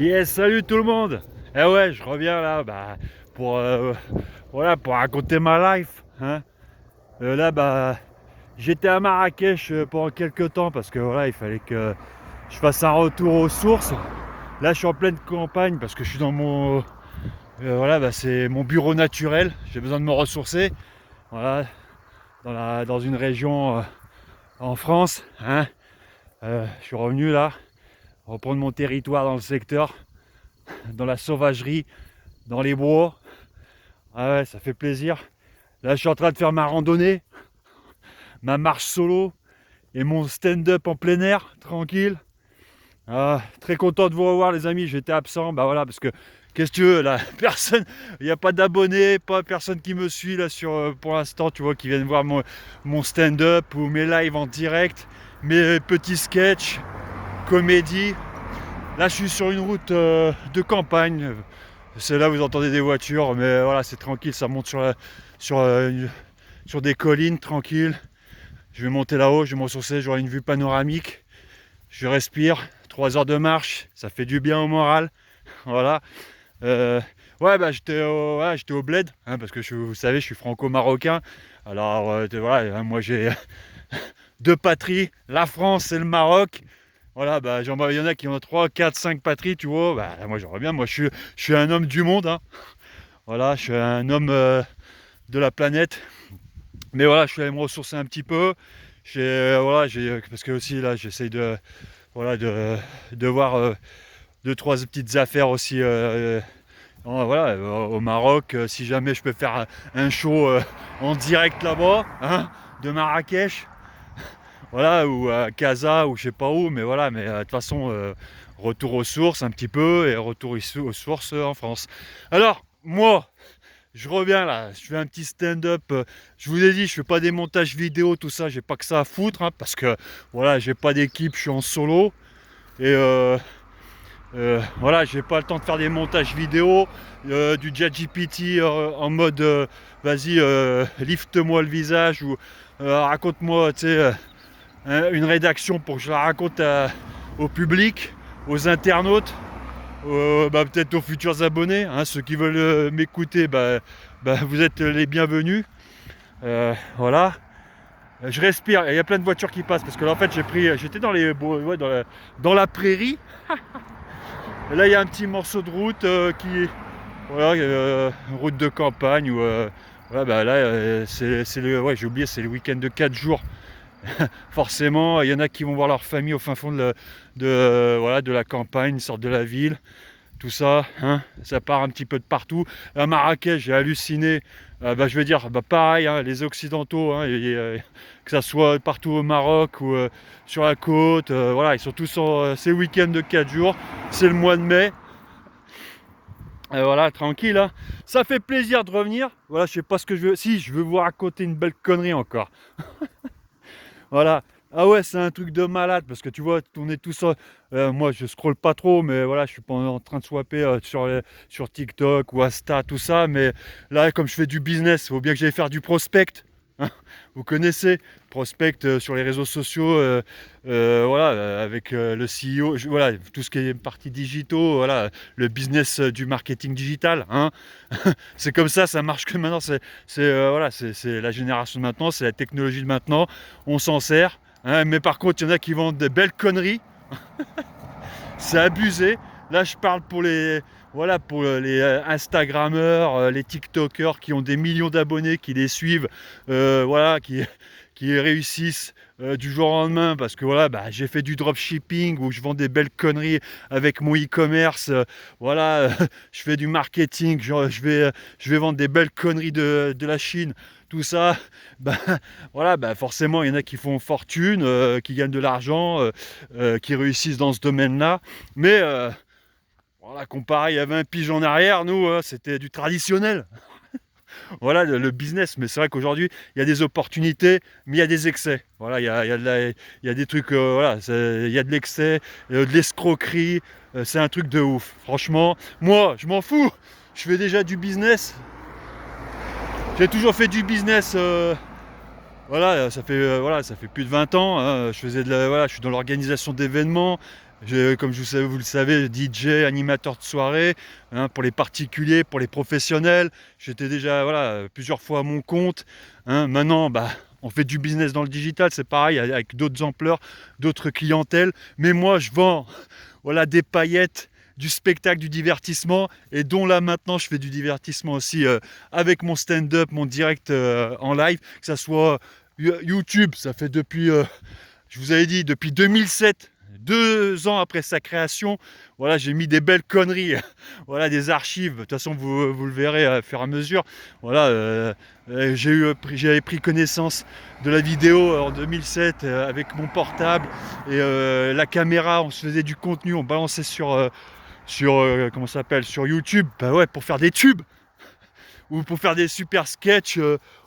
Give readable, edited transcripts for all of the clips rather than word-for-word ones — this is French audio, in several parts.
Yes, salut tout le monde. Eh ouais, je reviens là, pour voilà, pour raconter ma life, hein. Là, j'étais à Marrakech pendant quelques temps parce que voilà, il fallait que je fasse un retour aux sources. Là, je suis en pleine campagne parce que je suis dans mon voilà, c'est mon bureau naturel. J'ai besoin de me ressourcer. Voilà, dans une région en France, hein. Je suis revenu là, reprendre mon territoire dans le secteur, dans la sauvagerie, dans les bois. Ah ouais, ça fait plaisir. Là, je suis en train de faire ma randonnée, ma marche solo et mon stand-up en plein air, tranquille. Ah, très content de vous revoir, les amis. J'étais absent, bah voilà, parce que qu'est-ce que tu veux là, personne, il n'y a pas d'abonnés, pas personne qui me suit là sur, pour l'instant, tu vois, qui viennent voir mon stand-up ou mes lives en direct, mes petits sketchs, comédie. Là, je suis sur une route de campagne. C'est là où vous entendez des voitures, mais voilà, c'est tranquille, ça monte sur, sur des collines, tranquille. Je vais monter là-haut, je vais me ressourcer, j'aurai une vue panoramique. Je respire, 3 heures de marche, ça fait du bien au moral. Voilà. Ouais, j'étais au bled, hein, parce que vous savez, je suis franco-marocain. Alors, voilà, hein, moi j'ai deux patries, la France et le Maroc. Voilà, il y en a qui ont 3, 4, 5 patries, tu vois. Moi j'aimerais bien, je suis un homme du monde, hein. Voilà, je suis un homme de la planète. Mais voilà, je suis allé me ressourcer un petit peu. Parce que aussi là, j'essaye de voir deux, trois petites affaires aussi. Au Maroc, si jamais je peux faire un show en direct là-bas, hein, de Marrakech, voilà, ou à Casa, ou je sais pas où, mais voilà, mais de toute façon, retour aux sources un petit peu, et retour ici aux sources en France. Alors, moi, je reviens là, je fais un petit stand-up. Je vous ai dit, je fais pas des montages vidéo, tout ça, j'ai pas que ça à foutre, hein, parce que voilà, j'ai pas d'équipe, je suis en solo. Et voilà, j'ai pas le temps de faire des montages vidéo, du ChatGPT en mode vas-y, lift-moi le visage, ou raconte-moi, tu sais, une rédaction pour que je la raconte au public, aux internautes. Peut-être aux futurs abonnés, hein, ceux qui veulent m'écouter, vous êtes les bienvenus. Voilà. Je respire, il y a plein de voitures qui passent parce que là en fait j'étais dans ouais, dans la prairie. Et là il y a un petit morceau de route voilà, une route de campagne où voilà, là ouais, j'ai oublié, c'est le week-end de 4 jours. Forcément, il y en a qui vont voir leur famille au fin fond voilà, de la campagne, sortent de la ville. Tout ça, hein, ça part un petit peu de partout. À Marrakech, j'ai halluciné. Je veux dire, pareil, hein, les Occidentaux, hein, que ça soit partout au Maroc ou sur la côte, voilà, ils sont tous en ces week-ends de 4 jours. C'est le mois de mai. Voilà, tranquille, hein. Ça fait plaisir de revenir. Voilà, je sais pas ce que je veux. Si, je veux vous raconter une belle connerie encore. Voilà. Ah ouais, c'est un truc de malade parce que tu vois, on est tous. Moi, je scrolle pas trop, mais voilà, je suis pas en train de swapper sur TikTok ou Insta, tout ça. Mais là, comme je fais du business, il faut bien que j'aille faire du prospect, hein. Vous connaissez, prospect sur les réseaux sociaux, voilà, avec le CEO, voilà, tout ce qui est partie digitaux, voilà, le business du marketing digital, hein. C'est comme ça marche que maintenant. Voilà, c'est la génération de maintenant, c'est la technologie de maintenant. On s'en sert, hein, mais par contre, il y en a qui vendent des belles conneries. C'est abusé. Là, je parle pour les, voilà, pour les Instagrammeurs, les TikTokers qui ont des millions d'abonnés, qui les suivent, voilà, qui réussissent du jour au lendemain parce que voilà, j'ai fait du dropshipping où je vends des belles conneries avec mon e-commerce, voilà, je fais du marketing, je vais vendre des belles conneries de la Chine, tout ça. bah, voilà, forcément il y en a qui font fortune, qui gagnent de l'argent, qui réussissent dans ce domaine-là, mais voilà, comparé il y avait un pigeon en arrière, nous c'était du traditionnel. Voilà le business, mais c'est vrai qu'aujourd'hui il y a des opportunités, mais il y a des excès. Voilà, il y a des trucs, voilà, il y a de l'excès, de l'escroquerie, c'est un truc de ouf. Franchement, moi je m'en fous, je fais déjà du business, j'ai toujours fait du business. Voilà, ça fait plus de 20 ans, hein, voilà, je suis dans l'organisation d'événements, Comme vous le savez, DJ, animateur de soirée, hein, pour les particuliers, pour les professionnels. J'étais déjà voilà, plusieurs fois à mon compte. Hein. Maintenant, bah, on fait du business dans le digital, c'est pareil, avec d'autres ampleurs, d'autres clientèles. Mais moi, je vends voilà, des paillettes, du spectacle, du divertissement, et dont là maintenant je fais du divertissement aussi avec mon stand-up, mon direct en live, que ça soit YouTube, ça fait depuis, je vous avais dit, depuis 2007, 2 ans après sa création, voilà, j'ai mis des belles conneries, voilà, des archives. De toute façon, vous le verrez à fur et à mesure. Voilà, j'avais pris connaissance de la vidéo en 2007 avec mon portable et la caméra. On se faisait du contenu, on balançait comment ça s'appelle, sur YouTube, bah ouais, pour faire des tubes ou pour faire des super sketchs.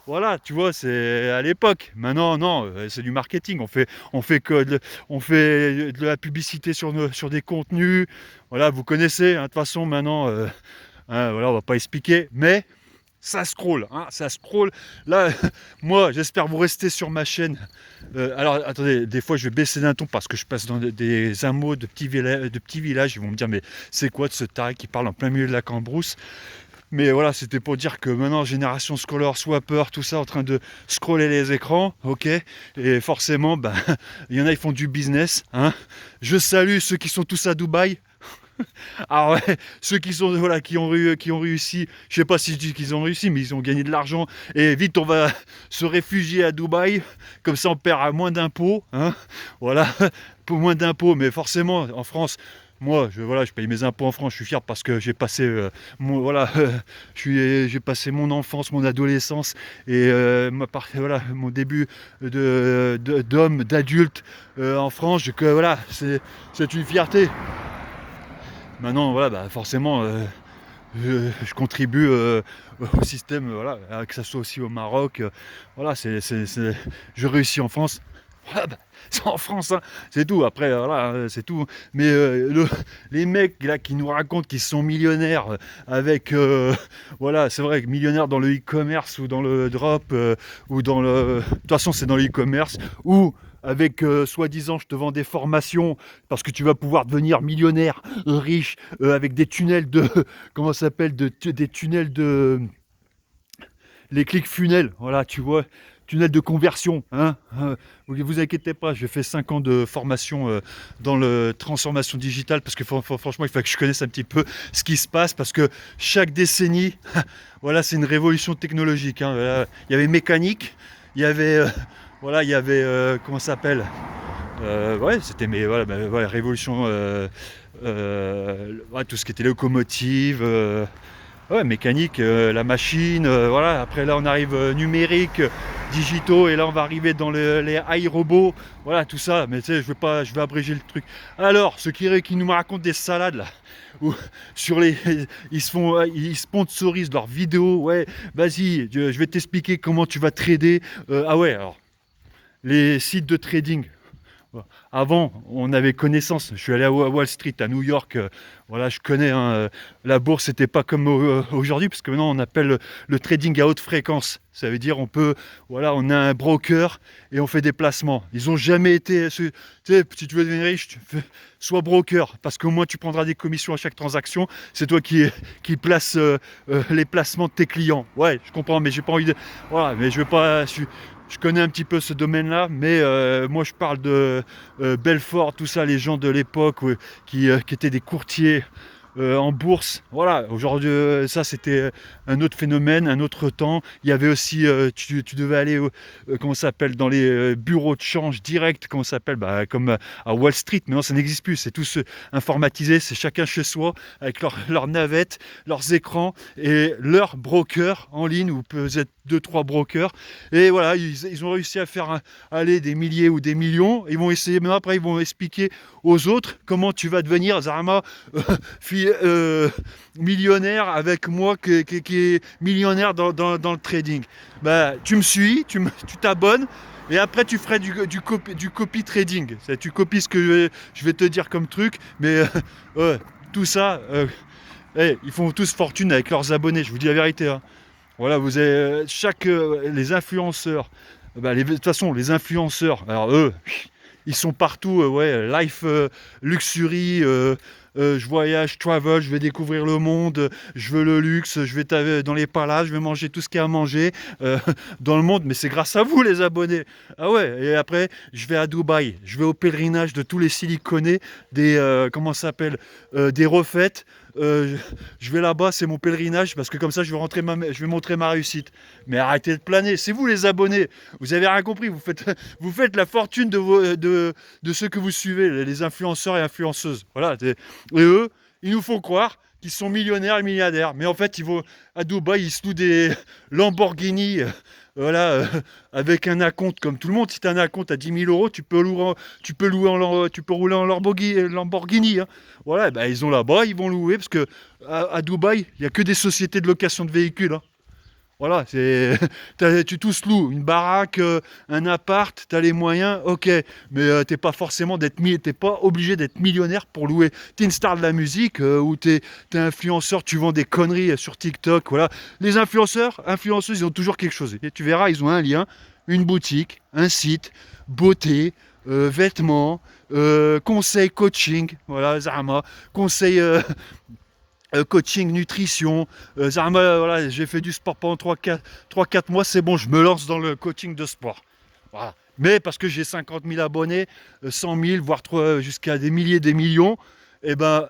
Voilà, tu vois, c'est à l'époque. Maintenant, non, c'est du marketing. On fait de la publicité sur des contenus. Voilà, vous connaissez. Hein, de toute façon, maintenant, hein, voilà, on va pas expliquer, mais ça scroll, hein, ça scroll. Là, moi, j'espère vous rester sur ma chaîne. Alors, attendez, des fois, je vais baisser d'un ton parce que je passe dans des hameaux de petits villages. Ils vont me dire, mais c'est quoi de ce taré qui parle en plein milieu de la cambrousse? Mais voilà, c'était pour dire que maintenant, génération scroller, swapper, tout ça, en train de scroller les écrans, ok. Et forcément, ben, il y en a, ils font du business. Hein. Je salue ceux qui sont tous à Dubaï. Ah ouais, ceux qui sont voilà, qui ont réussi, je sais pas si je dis qu'ils ont réussi, mais ils ont gagné de l'argent. Et vite, on va se réfugier à Dubaï, comme ça on perd à moins d'impôts. Hein. Voilà, pour moins d'impôts, mais forcément, en France. Moi, je paye mes impôts en France, je suis fier parce que j'ai passé j'ai passé mon enfance, mon adolescence et mon début d'homme, d'adulte en France. Voilà, c'est une fierté. Maintenant, voilà, bah, forcément, je contribue au système, voilà, que ça soit aussi au Maroc. Voilà, je réussis en France. Voilà, bah, c'est en France, hein, c'est tout. Après, voilà, c'est tout. Mais les mecs là qui nous racontent qu'ils sont millionnaires avec, voilà, c'est vrai, millionnaires dans le e-commerce ou dans le drop ou dans le. De toute façon, c'est dans le e-commerce ou avec soi-disant je te vends des formations parce que tu vas pouvoir devenir millionnaire, riche, avec des tunnels de comment ça s'appelle, des tunnels de les clics funnels, voilà, tu vois, tunnel de conversion, hein. Vous inquiétez pas, j'ai fait 5 ans de formation dans le transformation digitale parce que franchement, il faut que je connaisse un petit peu ce qui se passe parce que chaque décennie, voilà, c'est une révolution technologique. Hein. Voilà. Il y avait mécanique, il y avait, comment ça s'appelle, ouais, c'était voilà, révolution, ouais, tout ce qui était locomotive. Ouais, mécanique, la machine, voilà. Après là, on arrive numérique, digitaux, et là, on va arriver dans les robots, voilà, tout ça. Mais tu sais, je vais abréger le truc. Alors, ceux qui nous racontent des salades là, où ils sponsorisent leurs vidéos. Ouais, vas-y, je vais t'expliquer comment tu vas trader. Ah ouais, alors les sites de trading. Avant, on avait connaissance. Je suis allé à Wall Street, à New York. Voilà, je connais. Hein, la bourse, c'était pas comme aujourd'hui, parce que maintenant, on appelle le trading à haute fréquence. Ça veut dire, voilà, on a un broker et on fait des placements. Ils ont jamais été. Tu sais, si tu veux devenir riche, sois broker, parce qu'au moins, tu prendras des commissions à chaque transaction. C'est toi qui place les placements de tes clients. Ouais, je comprends, mais j'ai pas envie de. Voilà, mais je veux pas. Je connais un petit peu ce domaine-là, mais moi je parle de Belfort, tout ça, les gens de l'époque qui étaient des courtiers en bourse. Voilà, aujourd'hui, ça c'était un autre phénomène, un autre temps. Il y avait aussi, tu devais aller, comment ça s'appelle, dans les bureaux de change direct, comment ça s'appelle, bah, comme à Wall Street. Maintenant, ça n'existe plus, c'est tous informatisé, c'est chacun chez soi, avec leur navette, leurs écrans et leurs brokers en ligne, où peut-être 2-3 brokers. Et voilà, ils ont réussi à faire aller des milliers ou des millions. Ils vont essayer, maintenant après, ils vont expliquer aux autres comment tu vas devenir, Zarama, millionnaire avec moi qui est millionnaire dans le trading. Bah, tu me suis, tu t'abonnes et après tu ferais du copy trading. Tu copies ce que je vais te dire comme truc, mais tout ça, ils font tous fortune avec leurs abonnés, je vous dis la vérité. Hein. Voilà, vous avez les influenceurs, bah, de toute façon les influenceurs, alors eux, Ils sont partout, ouais, life, luxury, je voyage, travel, je vais découvrir le monde, je veux le luxe, je vais dans les palaces, je vais manger tout ce qu'il y a à manger euh, dans le monde, mais c'est grâce à vous les abonnés. Ah ouais, et après, je vais à Dubaï, je vais au pèlerinage de tous les siliconés, des, comment ça s'appelle, des refaites. Euh, je vais là-bas, c'est mon pèlerinage, parce que comme ça, je vais montrer ma réussite. Mais arrêtez de planer, c'est vous les abonnés. Vous avez rien compris, vous faites la fortune de ceux que vous suivez, les influenceurs et influenceuses. Voilà. Et eux, ils nous font croire qu'ils sont millionnaires et milliardaires. Mais en fait, ils vont à Dubaï, ils se louent des Lamborghini, voilà, avec un acompte comme tout le monde. Si tu as un acompte à 10 000 euros, tu peux rouler en Lamborghini. Hein. Voilà, bah, ils ont là-bas, ils vont louer parce que à Dubaï, il n'y a que des sociétés de location de véhicules. Hein. Voilà, tu tous loues une baraque, un appart, tu as les moyens, ok, mais t'es pas obligé d'être millionnaire pour louer. T'es une star de la musique ou t'es influenceur, tu vends des conneries sur TikTok, voilà. Les influenceuses, ils ont toujours quelque chose. Et tu verras, ils ont un lien, une boutique, un site, beauté, vêtements, conseils, coaching, voilà, Zama, conseils coaching, nutrition. Voilà, j'ai fait du sport pendant 3-4 mois, c'est bon, je me lance dans le coaching de sport. Voilà. Mais parce que j'ai 50 000 abonnés, 100 000, voire jusqu'à des milliers, des millions, et ben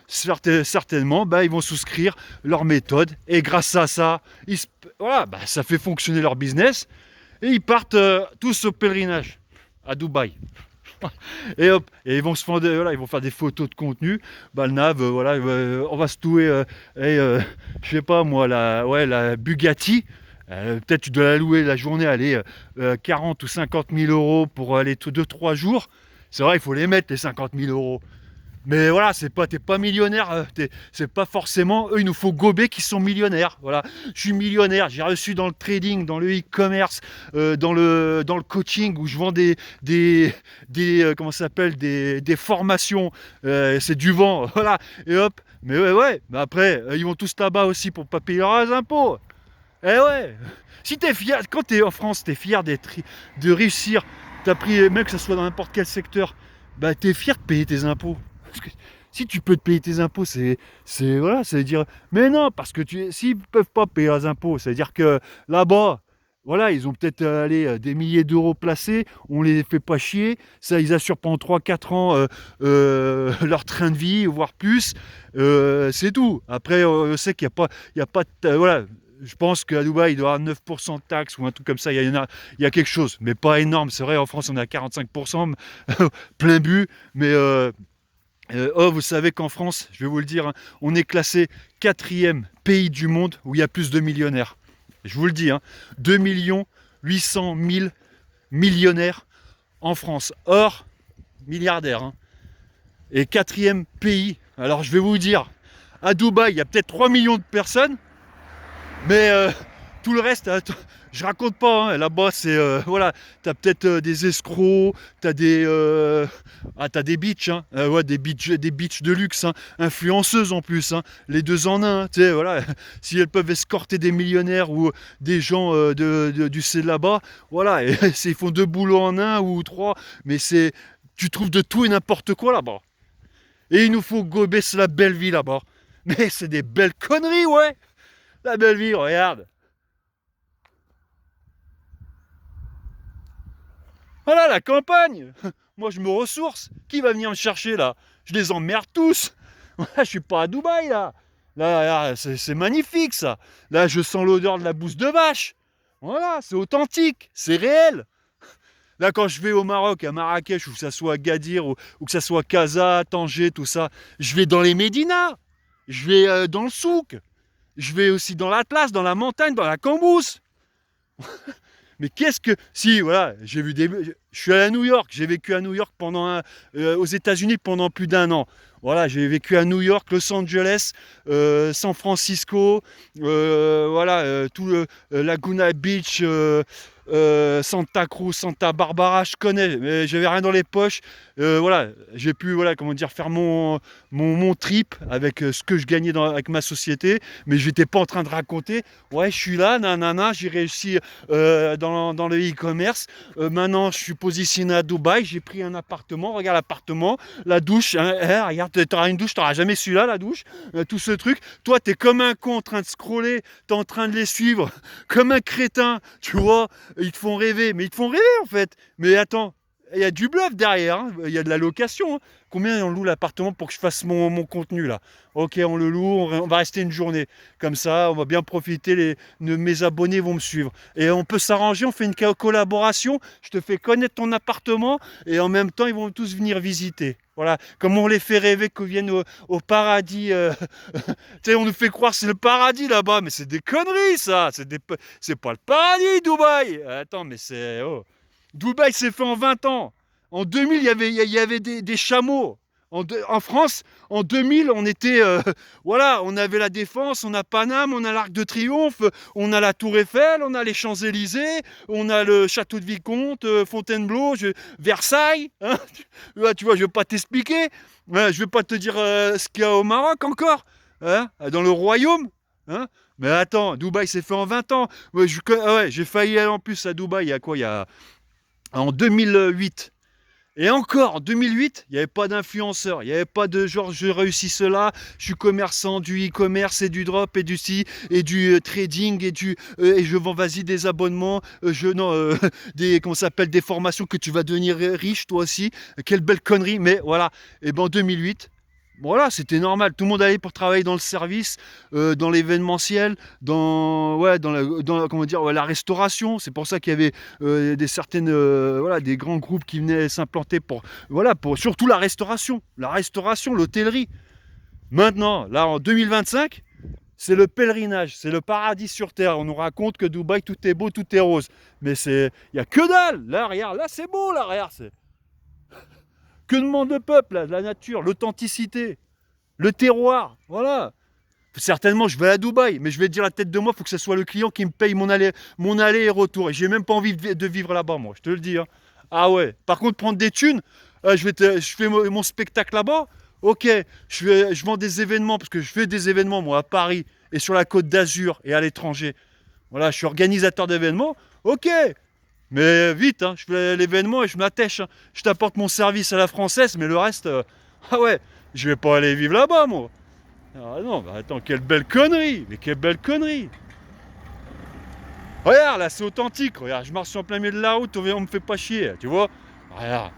certainement, ben, ils vont souscrire leur méthode. Et grâce à ça, voilà, ben, ça fait fonctionner leur business. Et ils partent tous au pèlerinage à Dubaï. Et hop, et ils vont voilà, ils vont faire des photos de contenu. Bah, le nav, voilà, on va se louer, je sais pas moi, la Bugatti. Peut-être tu dois la louer la journée, aller 40 ou 50 000 euros pour aller 2-3 jours. C'est vrai, il faut les mettre les 50 000 euros. Mais voilà, t'es pas millionnaire, c'est pas forcément eux, il nous faut gober qui sont millionnaires. Voilà, je suis millionnaire, j'ai reçu dans le trading, dans le e-commerce, dans le coaching où je vends comment ça s'appelle, des formations, c'est du vent, voilà, et hop. Mais ouais, mais après, ils vont tous là-bas aussi pour pas payer leurs impôts. Eh ouais, si t'es fier, quand t'es en France, t'es fier de réussir, t'as pris, même que ce soit dans n'importe quel secteur, bah t'es fier de payer tes impôts. Parce que si tu peux te payer tes impôts, voilà, ça veut dire, mais non, parce que s'ils peuvent pas payer leurs impôts, ça veut dire que là-bas, voilà, ils ont peut-être des milliers d'euros placés, on les fait pas chier, ça, ils assurent pendant 3-4 ans leur train de vie, voire plus, c'est tout. Après, on sait qu'il y a pas voilà, je pense qu'à Dubaï, il doit y avoir 9% de taxes ou un truc comme ça, il y a quelque chose, mais pas énorme. C'est vrai, en France, on est à 45%, plein but, mais vous savez qu'en France, je vais vous le dire, hein, on est classé 4e pays du monde où il y a plus de millionnaires. Je vous le dis, hein, 2 800 000 millionnaires en France, hors milliardaires. Hein. Et 4e pays, alors je vais vous dire, à Dubaï, il y a peut-être 3 millions de personnes, mais tout le reste, je raconte pas. Hein, là-bas, c'est voilà, t'as peut-être des escrocs, t'as des bitches, hein, ouais, des bitches de luxe, hein, influenceuses en plus, hein, les deux en un. Tu sais, voilà, si elles peuvent escorter des millionnaires ou des gens du C là-bas, voilà, et, ils font 2 boulots en un ou 3, mais tu trouves de tout et n'importe quoi là-bas. Et il nous faut gober la belle vie là-bas. Mais c'est des belles conneries, ouais. La belle vie, regarde. Voilà, la campagne. Moi, je me ressource. Qui va venir me chercher, là? Je les emmerde tous. Là, je suis pas à Dubaï, là. Là, c'est magnifique, ça. Là, je sens l'odeur de la bouse de vache. Voilà, c'est authentique, c'est réel. Là, quand je vais au Maroc, à Marrakech, ou que ça soit Agadir, ou que ça soit Casa, Tanger, tout ça, je vais dans les médinas. Je vais dans le souk. Je vais aussi dans l'Atlas, dans la montagne, dans la Cambrousse. Mais qu'est-ce que... Si, voilà, je suis allé à New York, j'ai vécu à New York aux États-Unis pendant plus d'1 an. Voilà, j'ai vécu à New York, Los Angeles, San Francisco, voilà, tout Laguna Beach, Santa Cruz, Santa Barbara, je connais, mais j'avais rien dans les poches. Voilà, j'ai pu, voilà, comment dire, faire mon trip avec ce que je gagnais avec ma société, mais j'étais pas en train de raconter, ouais, je suis là, nanana, j'ai réussi dans le e-commerce. Maintenant, je suis positionné à Dubaï, j'ai pris un appartement, regarde l'appartement, la douche, hein, regarde, t'auras une douche, t'auras jamais su là, la douche, tout ce truc. Toi, t'es comme un con en train de scroller, t'es en train de les suivre, comme un crétin, tu vois. Ils te font rêver, mais ils te font rêver en fait. Mais attends, il y a du bluff derrière, hein. Il y a de la location, hein. Combien on loue l'appartement pour que je fasse mon contenu là? Ok, on le loue, on va rester une journée. Comme ça, on va bien profiter, mes abonnés vont me suivre. Et on peut s'arranger, on fait une collaboration, je te fais connaître ton appartement et en même temps, ils vont tous venir visiter. Voilà, comme on les fait rêver qu'ils viennent au paradis. Tu sais, on nous fait croire que c'est le paradis là-bas, mais c'est des conneries ça. C'est pas le paradis, Dubaï. Attends, mais c'est... Oh. Dubaï s'est fait en 20 ans. En 2000, il y avait des chameaux. En France, en 2000, on était... voilà, on avait la Défense, on a Paname, on a l'Arc de Triomphe, on a la Tour Eiffel, on a les Champs-Élysées, on a le Château de Vicomte, Fontainebleau, Versailles. Hein. Tu vois, je vais pas t'expliquer. Je vais pas te dire ce qu'il y a au Maroc encore. Hein, dans le royaume. Hein. Mais attends, Dubaï s'est fait en 20 ans. Ouais, j'ai failli aller en plus à Dubaï, il y a quoi? En 2008. Et encore, en 2008, il n'y avait pas d'influenceurs, il n'y avait pas de genre je réussis cela, je suis commerçant du e-commerce et du drop et du si et du trading et je vends vas-y des abonnements, non des comment ça s'appelle des formations que tu vas devenir riche toi aussi. Quelle belle connerie, mais voilà. Et ben en 2008, voilà, c'était normal. Tout le monde allait pour travailler dans le service, dans l'événementiel, comment dire, ouais, la restauration. C'est pour ça qu'il y avait voilà, des grands groupes qui venaient s'implanter pour surtout la restauration, l'hôtellerie. Maintenant, là, en 2025, c'est le pèlerinage, c'est le paradis sur terre. On nous raconte que Dubaï, tout est beau, tout est rose. Mais il y a que dalle. Là, regarde, là, c'est beau, là, regarde, que demande le peuple, là, la nature, l'authenticité, le terroir, voilà. Certainement, je vais à Dubaï, mais je vais dire la tête de moi, il faut que ce soit le client qui me paye mon aller et retour. Et j'ai même pas envie de vivre là-bas, moi, je te le dis. Hein. Ah ouais. Par contre, prendre des thunes, je fais mon spectacle là-bas. Ok, je vends des événements, parce que je fais des événements, moi, à Paris et sur la Côte d'Azur et à l'étranger. Voilà, je suis organisateur d'événements. Ok, mais vite, hein, je fais l'événement et je m'attèche. Hein. Je t'apporte mon service à la française, mais le reste, ah ouais, je vais pas aller vivre là-bas, moi. Ah non, bah attends, quelle belle connerie. Mais quelle belle connerie. Regarde, là, c'est authentique. Regarde, je marche sur le plein milieu de la route, on me fait pas chier, tu vois. Regarde,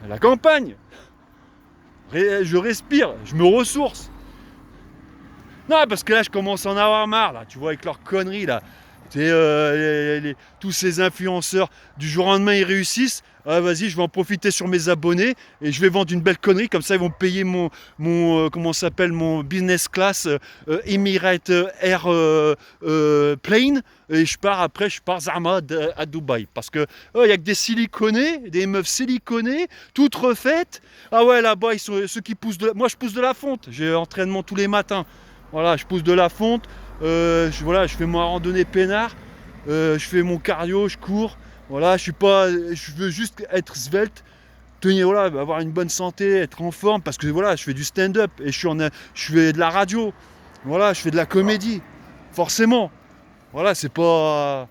la campagne. Je respire, je me ressource. Non, parce que là, je commence à en avoir marre, là, tu vois, avec leurs conneries, là. C'est tous ces influenceurs, du jour au lendemain, ils réussissent. Ah, vas-y, je vais en profiter sur mes abonnés et je vais vendre une belle connerie. Comme ça, ils vont payer comment ça s'appelle, mon business class Emirates Air Plane. Et je pars Zama à Dubaï. Parce que il y a que des siliconés, des meufs siliconées, toutes refaites. Ah ouais, là-bas, ils sont ceux qui poussent moi, je pousse de la fonte. J'ai entraînement tous les matins. Voilà, je pousse de la fonte. Voilà, je fais ma randonnée peinard, je fais mon cardio, je cours. Voilà, je veux juste être svelte, tenir, voilà, avoir une bonne santé, être en forme, parce que voilà, je fais du stand-up et je fais de la radio. Voilà, je fais de la comédie, forcément. Voilà, c'est pas.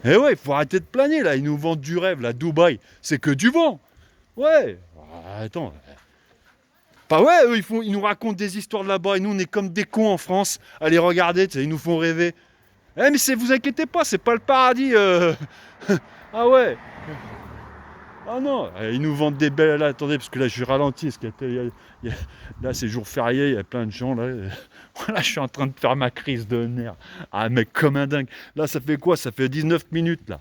Eh ouais, il faut arrêter de planer là. Ils nous vendent du rêve, là, Dubaï, c'est que du vent. Ouais. Attends. Bah ouais, eux, ils nous racontent des histoires de là-bas et nous, on est comme des cons en France à les regarder, ils nous font rêver. Eh, mais vous inquiétez pas, c'est pas le paradis. Ah ouais. Ah non, ils nous vendent des belles. Là, attendez, parce que là, je ralentis. Là, c'est jour férié, il y a plein de gens. Là, voilà, je suis en train de faire ma crise de nerfs. Ah, mec, comme un dingue. Là, ça fait quoi? Ça fait 19 minutes, là.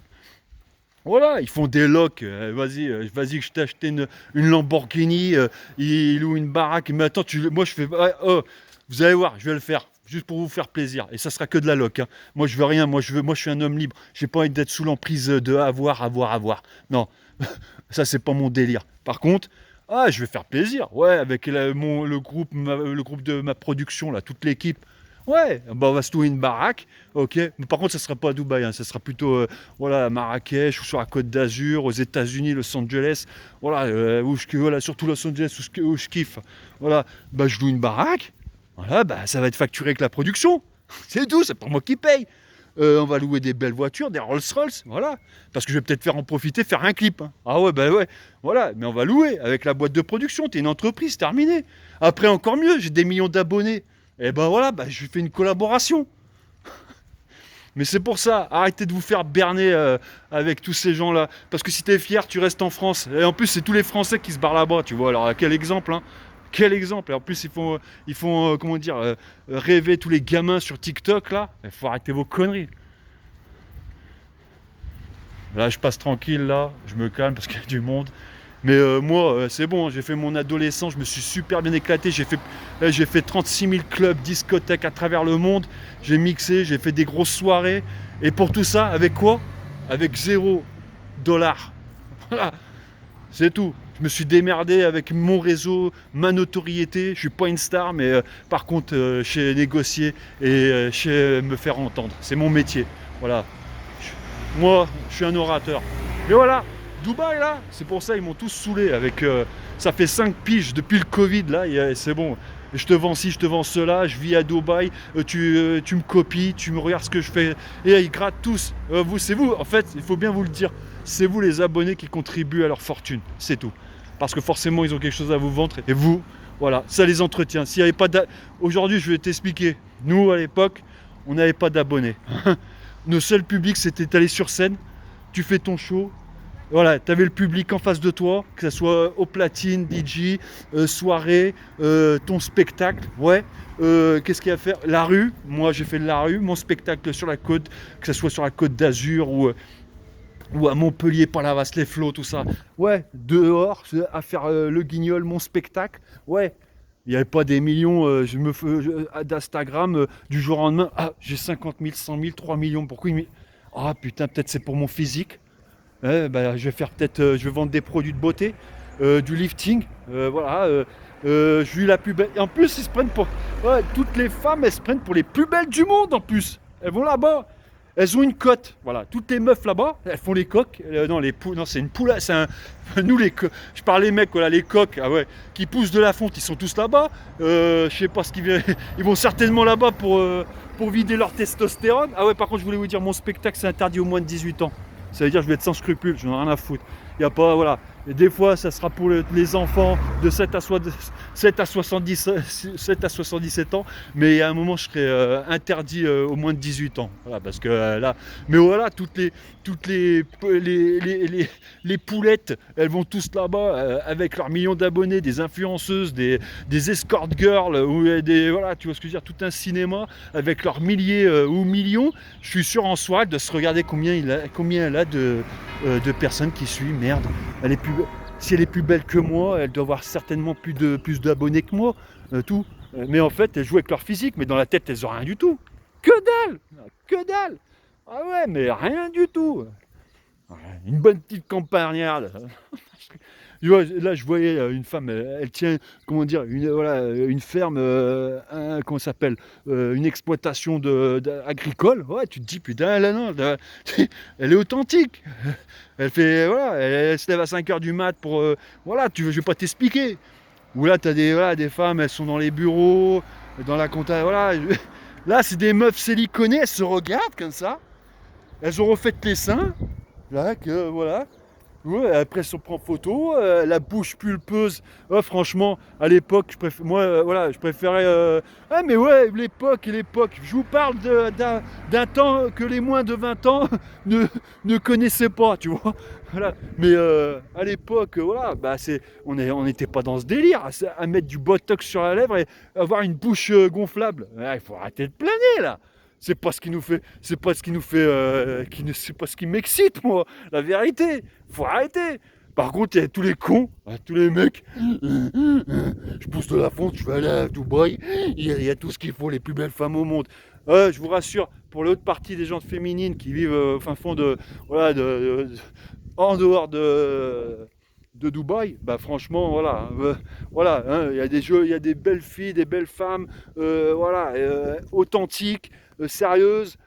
Voilà, ils font des locs. Vas-y, que je t'ai acheté une Lamborghini. Ils louent une baraque. Mais attends, moi je fais. Vous allez voir, je vais le faire. Juste pour vous faire plaisir. Et ça sera que de la loc. Hein. Moi je veux rien. Moi je suis un homme libre. J'ai pas envie d'être sous l'emprise de avoir. Non, ça c'est pas mon délire. Par contre, je vais faire plaisir. Ouais, avec le groupe de ma production, là, toute l'équipe. Ouais, bah on va se louer une baraque, ok. Mais par contre, ça sera pas à Dubaï, hein, ça sera plutôt voilà, à Marrakech ou sur la Côte d'Azur, aux États-Unis, Los Angeles, voilà, voilà, surtout Los Angeles où je kiffe. Voilà, bah je loue une baraque, voilà, bah ça va être facturé avec la production. C'est tout, c'est pas moi qui paye. On va louer des belles voitures, des Rolls-Royce, voilà. Parce que je vais peut-être faire en profiter, faire un clip, hein. Ah ouais, bah ouais, voilà. Mais on va louer avec la boîte de production. T'es une entreprise, terminé. Après, encore mieux, j'ai des millions d'abonnés. Et ben voilà, bah, je fais une collaboration. Mais c'est pour ça, arrêtez de vous faire berner avec tous ces gens-là. Parce que si t'es fier, tu restes en France. Et en plus, c'est tous les Français qui se barrent là-bas, tu vois. Alors, quel exemple, hein. Quel exemple. Et en plus, ils font comment dire, rêver tous les gamins sur TikTok, là. Il faut arrêter vos conneries. Là, je passe tranquille, là. Je me calme parce qu'il y a du monde. Mais moi, c'est bon, j'ai fait mon adolescence, je me suis super bien éclaté. J'ai fait 36 000 clubs, discothèques à travers le monde. J'ai mixé, j'ai fait des grosses soirées. Et pour tout ça, avec quoi? Avec 0 $. Voilà, c'est tout. Je me suis démerdé avec mon réseau, ma notoriété. Je suis pas une star, mais par contre, je sais négocier et je sais me faire entendre. C'est mon métier. Voilà. Moi, je suis un orateur. Mais voilà, Dubaï là, c'est pour ça ils m'ont tous saoulé avec. Ça fait 5 piges depuis le Covid là, c'est bon. Je te vends ci, je te vends cela, je vis à Dubaï, tu me copies, tu me regardes ce que je fais. Et ils grattent tous. C'est vous, en fait, il faut bien vous le dire, c'est vous les abonnés qui contribuent à leur fortune, c'est tout. Parce que forcément, ils ont quelque chose à vous vendre. Et vous, voilà, ça les entretient. S'il y avait pas Aujourd'hui, je vais t'expliquer. Nous, à l'époque, on n'avait pas d'abonnés. Nos seuls publics, c'était aller sur scène, tu fais ton show, voilà, tu avais le public en face de toi, que ce soit au platine, DJ, soirée, ton spectacle, ouais. Qu'est-ce qu'il y a à faire? La rue, moi j'ai fait de la rue, mon spectacle sur la côte, que ce soit sur la côte d'Azur ou à Montpellier, Palavas-les-Flots, tout ça. Ouais, dehors, à faire le guignol, mon spectacle, ouais. Il n'y avait pas des millions, d'Instagram, du jour au lendemain. Ah, j'ai 50 000, 100 000, 3 millions. Pourquoi Ah putain, peut-être c'est pour mon physique. Bah, je vais faire peut-être, je vais vendre des produits de beauté, du lifting. Voilà. Je suis la plus belle. Et en plus, ils se prennent pour. Ouais, toutes les femmes, elles se prennent pour les plus belles du monde en plus. Elles vont là-bas. Elles ont une cote, voilà. Toutes les meufs là-bas, elles font les coques. Non, non, c'est une poule. Nous je parle les mecs, voilà, les coques, ah ouais, qui poussent de la fonte, ils sont tous là-bas. Je sais pas ce qu'ils viennent. Ils vont certainement là-bas pour vider leur testostérone. Ah ouais, par contre, je voulais vous dire, mon spectacle, c'est interdit aux moins de 18 ans. Ça veut dire que je vais être sans scrupules, j'en ai rien à foutre. Il y a pas, voilà. Et des fois, ça sera pour les enfants de 7 à 77 ans, mais à un moment, je serai interdit aux moins de 18 ans. Voilà, parce que là, mais voilà, les poulettes, elles vont tous là-bas avec leurs millions d'abonnés, des influenceuses, des escort girls, ou voilà, tu vois ce que je veux dire, tout un cinéma avec leurs milliers ou millions. Je suis sûr en soirée de se regarder combien elle a de personnes qui suivent. Merde, si elle est plus belle que moi, elle doit avoir certainement plus d'abonnés que moi, tout. Mais en fait, elles jouent avec leur physique, mais dans la tête, elles ont rien du tout. Que dalle! Que dalle! Ah ouais, mais rien du tout. Une bonne petite campagnarde. Là, je voyais une femme, elle tient, comment dire, une ferme, comment ça s'appelle, une exploitation agricole. Ouais, tu te dis, putain, là, non, là, elle est authentique. Elle fait, voilà, elle se lève à 5 h du mat pour, voilà, je vais pas t'expliquer. Ou là, tu as des femmes, elles sont dans les bureaux, dans la compta, voilà. Là, c'est des meufs siliconées, elles se regardent comme ça. Elles ont refait les seins, là, que, voilà. Ouais, après, on prend photo, la bouche pulpeuse. Ouais, franchement, à l'époque, moi, voilà, je préférais. Ah, mais ouais, l'époque. Je vous parle d'un temps que les moins de 20 ans ne connaissaient pas, tu vois. Voilà. Mais à l'époque, voilà, bah, on n'était pas dans ce délire, à mettre du botox sur la lèvre et avoir une bouche gonflable. Il faut arrêter de planer, là. C'est pas ce qui m'excite, moi, la vérité. Faut arrêter. Par contre, il y a tous les cons, tous les mecs. Je pousse de la fonte, je vais aller à Dubaï. Il y a tout ce qu'il faut, les plus belles femmes au monde. Je vous rassure, pour l'autre partie des gens féminines qui vivent au fin fond voilà, en dehors de Dubaï, bah franchement, voilà, voilà, hein, il y a des jeux, il y a des belles filles, des belles femmes, voilà, authentiques, sérieuses,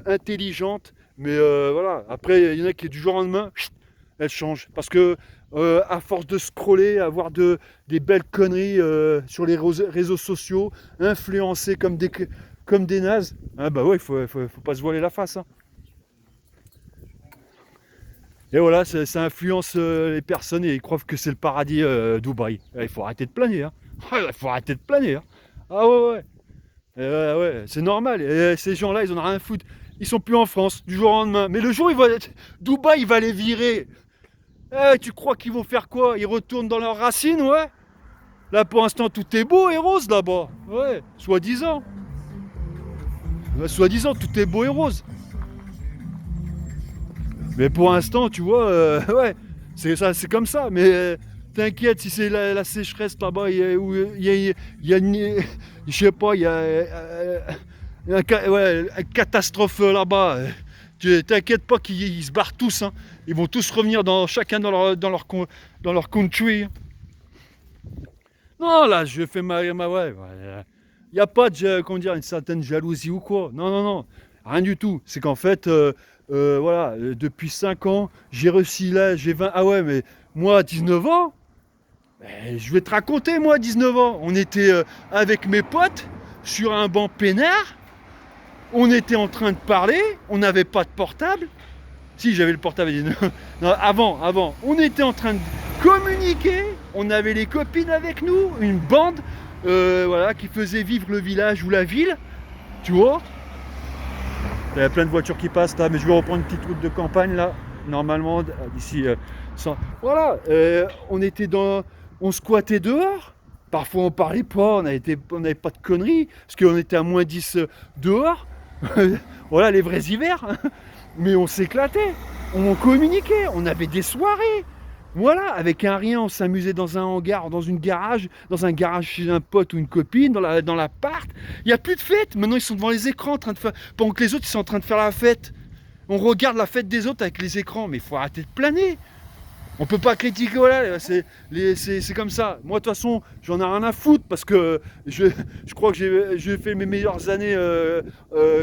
intelligentes, mais voilà. Après, il y en a qui du jour au lendemain, chut, elles changent, parce que à force de scroller, avoir des belles conneries sur les réseaux sociaux, influencés comme des nazes, ah bah ouais, faut pas se voiler la face, hein. Et voilà, ça influence les personnes et ils croient que c'est le paradis Dubaï. Il faut arrêter de planer, hein. Il faut arrêter de planer, hein. Ah ouais, ouais. Ouais, c'est normal. Et ces gens-là, ils en ont rien à foutre. Ils sont plus en France du jour au lendemain. Mais le jour où Dubaï, il va les virer. Tu crois qu'ils vont faire quoi? Ils retournent dans leurs racines, ouais? Là, pour l'instant, tout est beau et rose là-bas. Ouais, soi-disant. Soi-disant, tout est beau et rose. Mais pour l'instant, tu vois, ouais, c'est ça, c'est comme ça. Mais t'inquiète, si c'est la sécheresse là-bas, il y a une, je sais pas, il y a ouais, une catastrophe là-bas. T'inquiète pas qu'ils se barrent tous, hein. Ils vont tous revenir chacun dans leur country, hein. Non, là, je fais ouais. Il n'y a pas de, comment dire, une certaine jalousie ou quoi. Non, non, non, rien du tout. C'est qu'en fait, voilà, depuis 5 ans, j'ai réussi là, j'ai 20. Ah ouais, mais moi, à 19 ans, je vais te raconter, moi, à 19 ans, on était avec mes potes sur un banc peinard, on était en train de parler, on n'avait pas de portable. Si, j'avais le portable. Non, avant, on était en train de communiquer, on avait les copines avec nous, une bande, voilà, qui faisait vivre le village ou la ville, tu vois. Il y a plein de voitures qui passent là, mais je vais reprendre une petite route de campagne là, normalement, d'ici. Voilà, on squattait dehors. Parfois on parlait pas, on n'avait pas de conneries, parce qu'on était à moins 10 dehors. Voilà les vrais hivers. Mais on s'éclatait, on communiquait, on avait des soirées. Voilà, avec un rien, on s'amusait dans un hangar, dans un garage chez un pote ou une copine, dans l'appart. Il n'y a plus de fête. Maintenant, ils sont devant les écrans, pendant que les autres, ils sont en train de faire la fête. On regarde la fête des autres avec les écrans, mais il faut arrêter de planer. On peut pas critiquer, voilà, c'est comme ça. Moi, de toute façon, j'en ai rien à foutre parce que je crois que j'ai fait mes meilleures années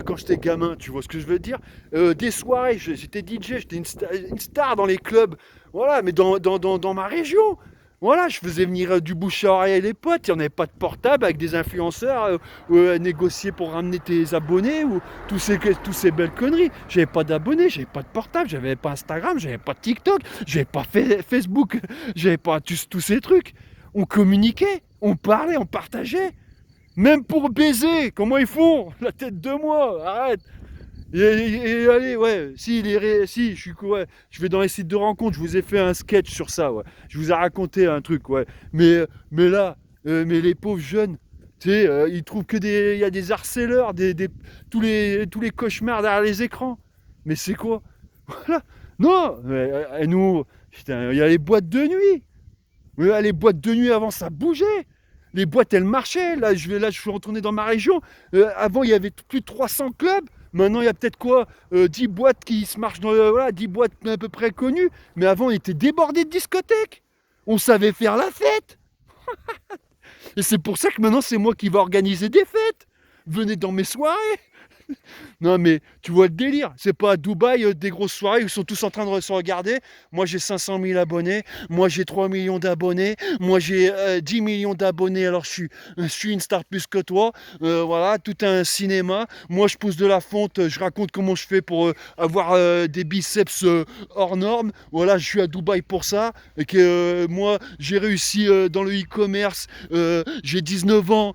quand j'étais gamin, tu vois ce que je veux dire. Des soirées, j'étais DJ, j'étais une star dans les clubs, voilà, mais dans ma région. Voilà, je faisais venir du bouche à oreille et les potes, il n'y en avait pas de portable avec des influenceurs négocier pour ramener tes abonnés ou tous ces belles conneries. J'avais pas d'abonnés, j'avais pas de portable, j'avais pas Instagram, j'avais pas TikTok, j'avais pas Facebook, j'avais pas tous ces trucs. On communiquait, on parlait, on partageait. Même pour baiser, comment ils font? La tête de moi, arrête. Et allez, ouais, si, ouais, je vais dans les sites de rencontres, je vous ai fait un sketch sur ça, ouais. Je vous ai raconté un truc, ouais. Mais là, mais les pauvres jeunes, tu sais, ils trouvent il y a des harceleurs, tous les cauchemars derrière les écrans. Mais c'est quoi? Voilà. Non, et nous, putain, il y a les boîtes de nuit. Ouais, les boîtes de nuit avant, ça bougeait. Les boîtes, elles marchaient. Là, je suis retourné dans ma région. Avant, il y avait plus de 300 clubs. Maintenant, il y a peut-être quoi 10 boîtes qui se marchent voilà, 10 boîtes à peu près connues. Mais avant, on était débordé de discothèques. On savait faire la fête. Et c'est pour ça que maintenant, c'est moi qui vais organiser des fêtes. Venez dans mes soirées. Non mais tu vois le délire, c'est pas à Dubaï des grosses soirées où ils sont tous en train de se regarder. Moi j'ai 500 000 abonnés, moi j'ai 3 millions d'abonnés, moi j'ai 10 millions d'abonnés alors je suis une star plus que toi. Voilà, tout un cinéma. Moi je pousse de la fonte, je raconte comment je fais pour avoir des biceps hors normes. Voilà, je suis à Dubaï pour ça. Et que moi j'ai réussi dans le e-commerce, j'ai 19 ans,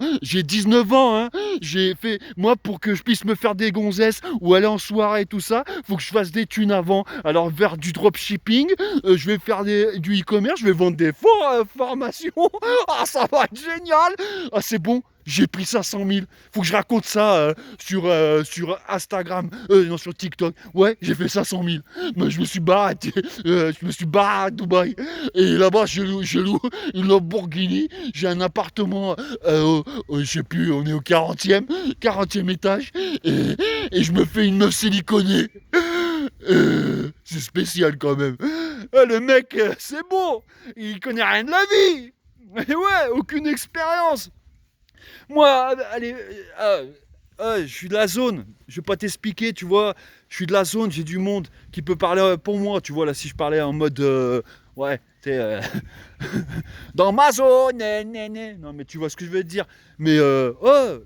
hein. J'ai fait, moi pour que je puisse me faire des gonzesses ou aller en soirée et tout ça, faut que je fasse des thunes avant. Alors vers du dropshipping, je vais faire du e-commerce, je vais vendre des formations. Ah, ça va être génial. Ah, c'est bon. J'ai pris 500 000. Faut que je raconte ça sur Instagram, non sur TikTok. Ouais, j'ai fait 500 000. Mais je me suis barré, je me suis barré à Dubaï. Et là-bas, je loue une Lamborghini. J'ai un appartement, je sais plus, on est au 40e étage. Et je me fais une meuf siliconée. C'est spécial quand même. Ah, le mec, c'est bon. Il connaît rien de la vie. Mais ouais, aucune expérience. Moi, allez, je suis de la zone. Je vais pas t'expliquer, tu vois. Je suis de la zone, j'ai du monde qui peut parler pour moi, tu vois. Là, si je parlais en mode, ouais, tu sais, dans ma zone, non, mais tu vois ce que je veux te dire. Mais, oh,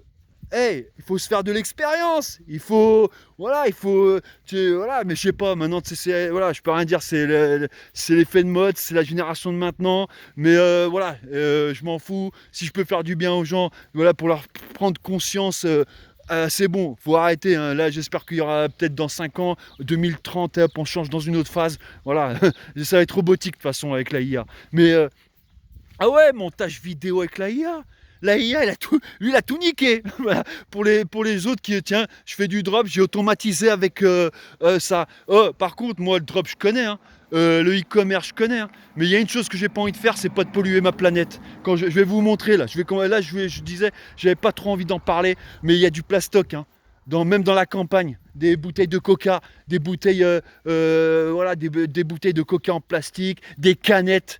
hey, il faut se faire de l'expérience. Il faut, voilà, voilà. Mais je sais pas. Maintenant, tu sais, voilà, je peux rien dire. C'est l'effet de mode, c'est la génération de maintenant. Mais voilà, je m'en fous. Si je peux faire du bien aux gens, voilà, pour leur prendre conscience. C'est bon, faut arrêter. Hein. Là, j'espère qu'il y aura peut-être dans 5 ans, 2030, hop, on change dans une autre phase. Voilà, ça va être robotique de toute façon avec la IA. Mais ah ouais, montage vidéo avec la IA. La IA, lui, il a tout niqué. Voilà. Pour les autres qui, tiens, je fais du drop, j'ai automatisé avec ça. Oh, par contre, moi, le drop, je connais. Hein. Le e-commerce, je connais. Hein. Mais il y a une chose que j'ai pas envie de faire, c'est pas de polluer ma planète. Quand je vais vous montrer, là, je disais, j'avais pas trop envie d'en parler, mais il y a du plastoc. Hein. Même dans la campagne, des bouteilles de coca, des bouteilles, voilà, des bouteilles de coca en plastique, des canettes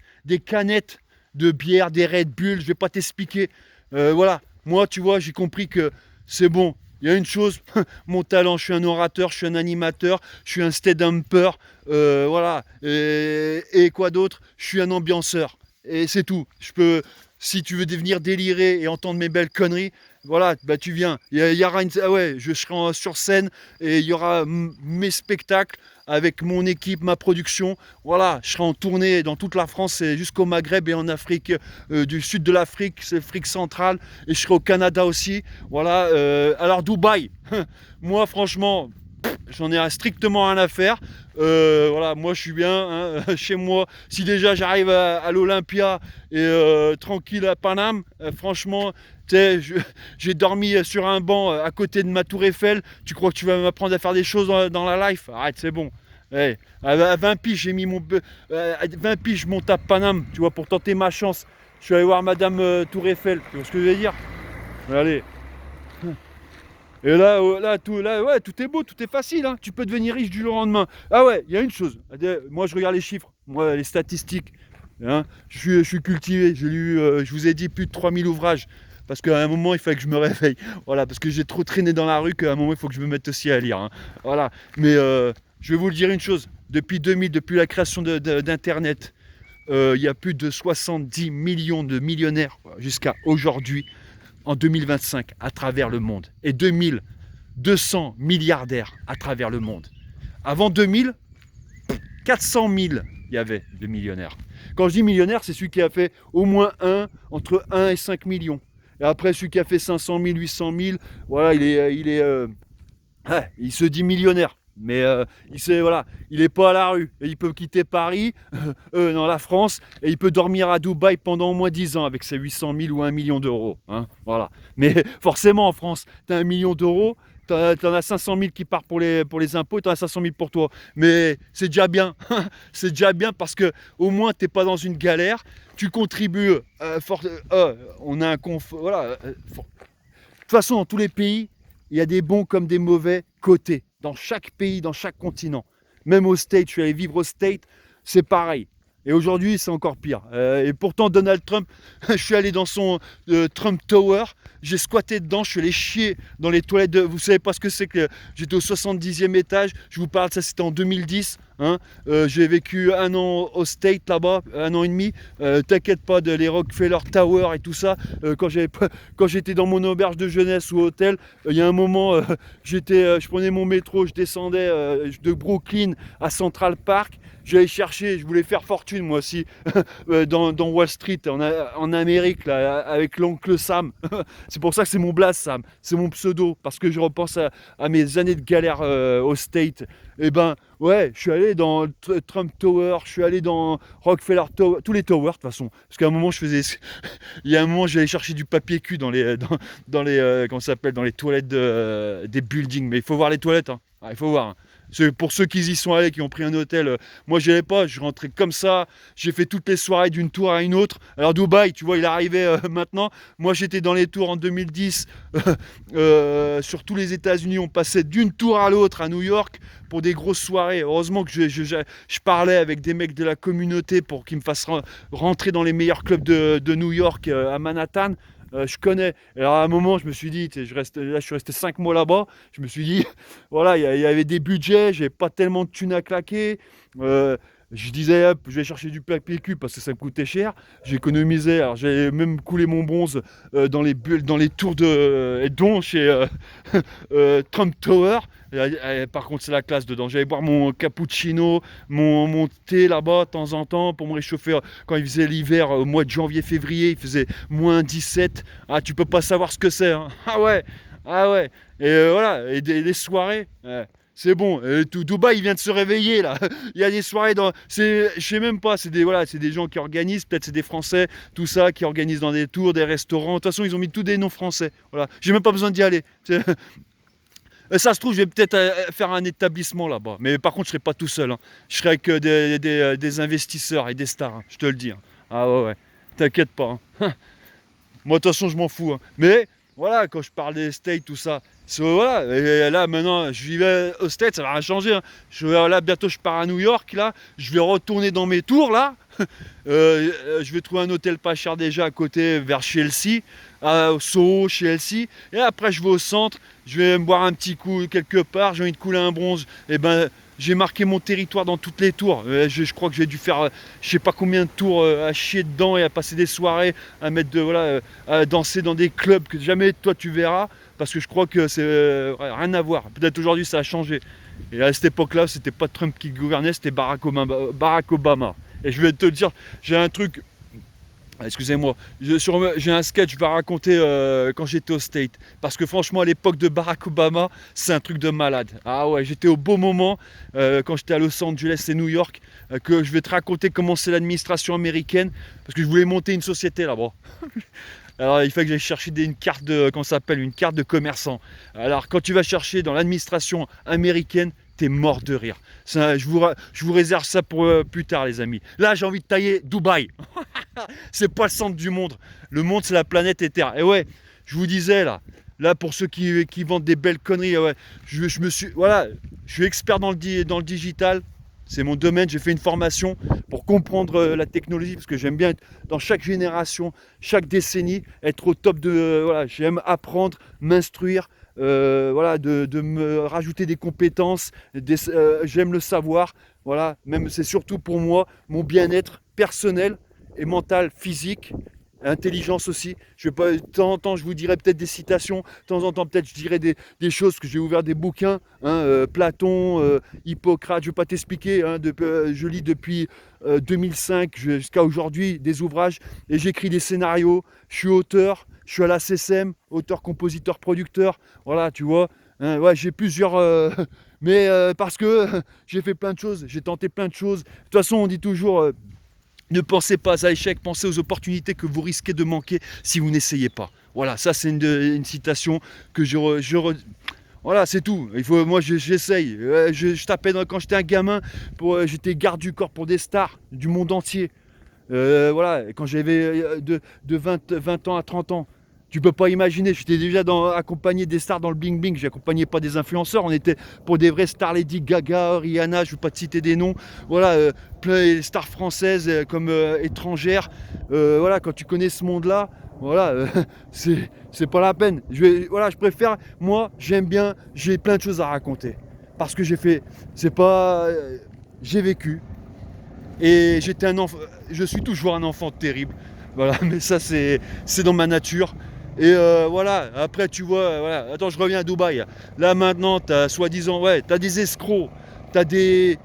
de bière, des Red Bull, je vais pas t'expliquer. Voilà, moi, tu vois, j'ai compris que c'est bon. Il y a une chose, mon talent, je suis un orateur, je suis un animateur, je suis un stand-upper, voilà. Et quoi d'autre? Je suis un ambianceur. Et c'est tout. Si tu veux devenir déliré et entendre mes belles conneries, voilà, bah tu viens. Il y aura ah ouais, je serai sur scène et il y aura mes spectacles avec mon équipe, ma production. Voilà, je serai en tournée dans toute la France et jusqu'au Maghreb et en Afrique, du sud de l'Afrique, c'est l'Afrique centrale, et je serai au Canada aussi. Voilà, alors Dubaï, moi franchement, j'en ai strictement rien à faire. Voilà, moi je suis bien hein, chez moi. Si déjà j'arrive à l'Olympia et tranquille à Paname, franchement, j'ai dormi sur un banc à côté de ma tour Eiffel. Tu crois que tu vas m'apprendre à faire des choses dans la life? Arrête, c'est bon. Hey, à 20 piges, j'ai mis à 20 piges, je monte à Paname, tu vois, pour tenter ma chance. Je suis allé voir Madame Tour Eiffel, tu vois ce que je veux dire? Allez. Et là, ouais, tout est beau, tout est facile. Hein. Tu peux devenir riche du jour au lendemain. Ah ouais, il y a une chose. Moi, je regarde les chiffres, moi, les statistiques. Hein. Je suis cultivé. J'ai lu, je vous ai dit, plus de 3000 ouvrages. Parce qu'à un moment, il fallait que je me réveille. Voilà, parce que j'ai trop traîné dans la rue qu'à un moment, il faut que je me mette aussi à lire. Hein. Voilà. Mais je vais vous le dire une chose. Depuis 2000, depuis la création d'Internet, il y a plus de 70 millions de millionnaires jusqu'à aujourd'hui, en 2025, à travers le monde. Et 2200 milliardaires à travers le monde. Avant 2000, 400 000, il y avait de millionnaires. Quand je dis millionnaire, c'est celui qui a fait au moins entre 1 et 5 millions. Et après, celui qui a fait 500 000, 800 000, voilà, il se dit millionnaire. Mais voilà, il n'est pas à la rue. Et il peut quitter Paris, dans la France, et il peut dormir à Dubaï pendant au moins 10 ans avec ses 800 000 ou 1 million d'euros. Hein, voilà. Mais forcément, en France, tu as 1 million d'euros, tu en as 500 000 qui partent pour les impôts, et tu en as 500 000 pour toi. Mais c'est déjà bien. C'est déjà bien parce que au moins, tu n'es pas dans une galère. Tu contribues. On a un confort. Voilà. De toute façon, dans tous les pays, il y a des bons comme des mauvais côtés. Dans chaque pays, dans chaque continent. Même au States, je suis allé vivre au States, c'est pareil. Et aujourd'hui, c'est encore pire. Et pourtant, Donald Trump, je suis allé dans son Trump Tower, j'ai squatté dedans, je suis allé chier dans les toilettes. Vous savez pas ce que c'est que j'étais au 70e étage, je vous parle, ça c'était en 2010. Hein. J'ai vécu 1 an au State là-bas, 1 an et demi. T'inquiète pas de les Rockefeller Tower et tout ça. Quand j'étais dans mon auberge de jeunesse ou hôtel, il y a un moment, je prenais mon métro, je descendais de Brooklyn à Central Park. J'allais chercher, je voulais faire fortune moi aussi dans Wall Street, en Amérique, là, avec l'oncle Sam. C'est pour ça que c'est mon blaze, Sam. C'est mon pseudo, parce que je repense à mes années de galère au State. Et ben, ouais, je suis allé dans Trump Tower, je suis allé dans Rockefeller Tower, tous les towers de toute façon. Parce qu'à un moment, il y a un moment, j'allais chercher du papier cul dans les comment ça s'appelle, dans les toilettes des buildings. Mais il faut voir les toilettes, hein. Ah, il faut voir. Hein. Pour ceux qui y sont allés, qui ont pris un hôtel, moi j'y allais pas, je rentrais comme ça, j'ai fait toutes les soirées d'une tour à une autre. Alors Dubaï, tu vois, il arrivait maintenant. Moi j'étais dans les tours en 2010, sur tous les États-Unis, on passait d'une tour à l'autre à New York pour des grosses soirées. Heureusement que je parlais avec des mecs de la communauté pour qu'ils me fassent rentrer dans les meilleurs clubs de New York, à Manhattan. Je connais. Alors à un moment, je me suis dit, je suis resté 5 mois là-bas. Je me suis dit, voilà, il y avait des budgets, j'avais pas tellement de thunes à claquer. Euh, je disais, hop, je vais chercher du PQ parce que ça me coûtait cher. J'économisais, alors j'ai même coulé mon bronze dans les tours de dont chez Trump Tower. Par contre, c'est la classe dedans. J'allais boire mon cappuccino, mon thé là-bas de temps en temps pour me réchauffer quand il faisait l'hiver, au mois de janvier-février, il faisait moins 17. Ah, tu peux pas savoir ce que c'est, hein. Ah ouais, ah ouais. Et voilà, et les soirées. Ouais. C'est bon, Dubaï il vient de se réveiller là. Il y a des soirées je sais même pas, c'est des gens qui organisent, peut-être c'est des Français, tout ça, qui organisent dans des tours, des restaurants. De toute façon, ils ont mis tous des noms français. Voilà, j'ai même pas besoin d'y aller. Ça se trouve, je vais peut-être faire un établissement là-bas. Mais par contre, je serai pas tout seul, hein. Je serai avec des investisseurs et des stars, hein, je te le dis, hein. Ah ouais, ouais. T'inquiète pas, hein. Moi, de toute façon, je m'en fous, hein. Mais voilà, quand je parle des States, tout ça, voilà. Et là, maintenant, je vivais aux States, ça va rien changer, hein. Là, bientôt, je pars à New York, là. Je vais retourner dans mes tours, là. Je vais trouver un hôtel pas cher déjà à côté, vers Chelsea, au Soho, chez Chelsea. Et après, je vais au centre, je vais me boire un petit coup quelque part, j'ai envie de couler un bronze. Et ben, j'ai marqué mon territoire dans toutes les tours. Je crois que j'ai dû faire, je sais pas combien de tours à chier dedans et à passer des soirées, à mettre à danser dans des clubs que jamais toi tu verras. Parce que je crois que c'est rien à voir. Peut-être aujourd'hui ça a changé. Et à cette époque-là, c'était pas Trump qui gouvernait, c'était Barack Obama. Et je vais te dire, j'ai un truc, excusez-moi, j'ai un sketch que je vais raconter quand j'étais au State. Parce que franchement, à l'époque de Barack Obama, c'est un truc de malade. Ah ouais, j'étais au beau moment quand j'étais à Los Angeles et New York, que je vais te raconter comment c'est l'administration américaine. Parce que je voulais monter une société là-bas. Alors il fallait que j'aille chercher une carte comment ça s'appelle, une carte de commerçant. Alors quand tu vas chercher dans l'administration américaine, t'es mort de rire. Ça, je vous réserve ça pour plus tard, les amis. Là, j'ai envie de tailler Dubaï. C'est pas le centre du monde. Le monde, c'est la planète Terre. Et ouais, je vous disais là pour ceux qui vendent des belles conneries, ouais, voilà, je suis expert dans le digital. C'est mon domaine, j'ai fait une formation pour comprendre la technologie parce que j'aime bien être dans chaque génération, chaque décennie, être au top voilà, j'aime apprendre, m'instruire, voilà, de me rajouter des compétences, j'aime le savoir, voilà, même c'est surtout pour moi mon bien-être personnel et mental, physique. Intelligence aussi. Je vais pas, de temps en temps, je vous dirai peut-être des citations. De temps en temps, peut-être, je dirai des choses que j'ai ouvert des bouquins. Hein, Platon, Hippocrate. Je ne vais pas t'expliquer. Hein, je lis depuis 2005 jusqu'à aujourd'hui des ouvrages et j'écris des scénarios. Je suis auteur. Je suis à la CSM, auteur, compositeur, producteur. Voilà, tu vois. Hein, ouais, j'ai plusieurs. Mais parce que j'ai fait plein de choses. J'ai tenté plein de choses. De toute façon, on dit toujours. Ne pensez pas à l'échec, pensez aux opportunités que vous risquez de manquer si vous n'essayez pas. Voilà, ça c'est une citation que voilà, c'est tout. Moi j'essaye. Je tapais quand j'étais un gamin, j'étais garde du corps pour des stars du monde entier. Voilà, quand j'avais de 20 ans à 30 ans. Tu peux pas imaginer, j'étais déjà accompagné des stars dans le bling bling, j'accompagnais pas des influenceurs, on était pour des vraies stars, Lady Gaga, Rihanna, je ne veux pas te citer des noms, voilà, plein de stars françaises comme étrangères, voilà, quand tu connais ce monde-là, voilà, c'est pas la peine. Voilà, je préfère, moi, j'aime bien, j'ai plein de choses à raconter, parce que j'ai vécu, et je suis toujours un enfant terrible, voilà, mais ça c'est dans ma nature. Et voilà, après tu vois, voilà. Attends, je reviens à Dubaï. Là maintenant, t'as soi-disant, ouais, t'as des escrocs, t'as des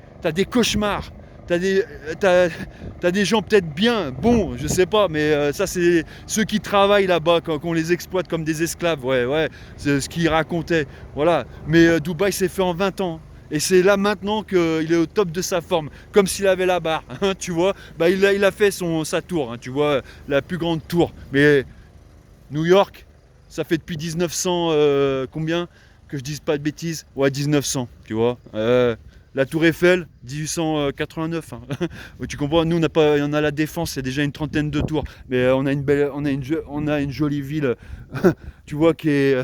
cauchemars, t'as des gens peut-être bien, bon, je sais pas, mais ça c'est ceux qui travaillent là-bas, qu'on les exploite comme des esclaves, ouais, ouais, c'est ce qu'ils racontaient, voilà. Mais Dubaï s'est fait en 20 ans. Et c'est là maintenant qu'il est au top de sa forme, comme s'il avait la barre, hein, tu vois. Bah, il a fait sa tour, hein, tu vois, la plus grande tour. Mais New York, ça fait depuis 1900, combien que je dise pas de bêtises, ouais 1900, tu vois. La Tour Eiffel, 1889. Hein. Tu comprends, nous on a la Défense, c'est déjà une trentaine de tours, mais on a une jolie ville, tu vois, qui est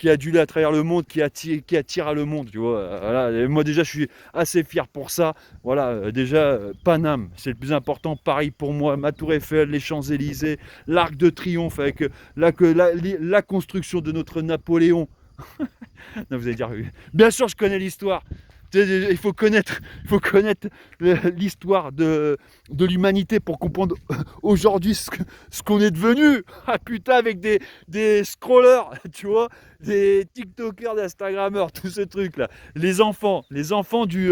adulée à travers le monde, qui attire à le monde, tu vois. Voilà. Et moi déjà, je suis assez fier pour ça. Voilà, déjà Paname, c'est le plus important. Paris pour moi, ma Tour Eiffel, les Champs-Élysées, l'Arc de Triomphe avec la construction de notre Napoléon. Non, vous allez dire, bien sûr, je connais l'histoire. Il faut connaître l'histoire de l'humanité pour comprendre aujourd'hui ce qu'on est devenu. Ah putain, avec des scrollers, tu vois, des TikTokers, des Instagrammeurs, tout ce truc-là. Les enfants du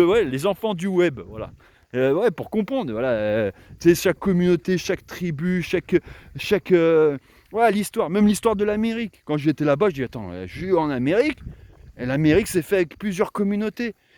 web, voilà. Ouais, pour comprendre, voilà. Chaque communauté, chaque tribu, voilà, l'histoire, même l'histoire de l'Amérique. Quand j'étais là-bas, je dis, attends, je suis en Amérique, et l'Amérique, c'est fait avec plusieurs communautés.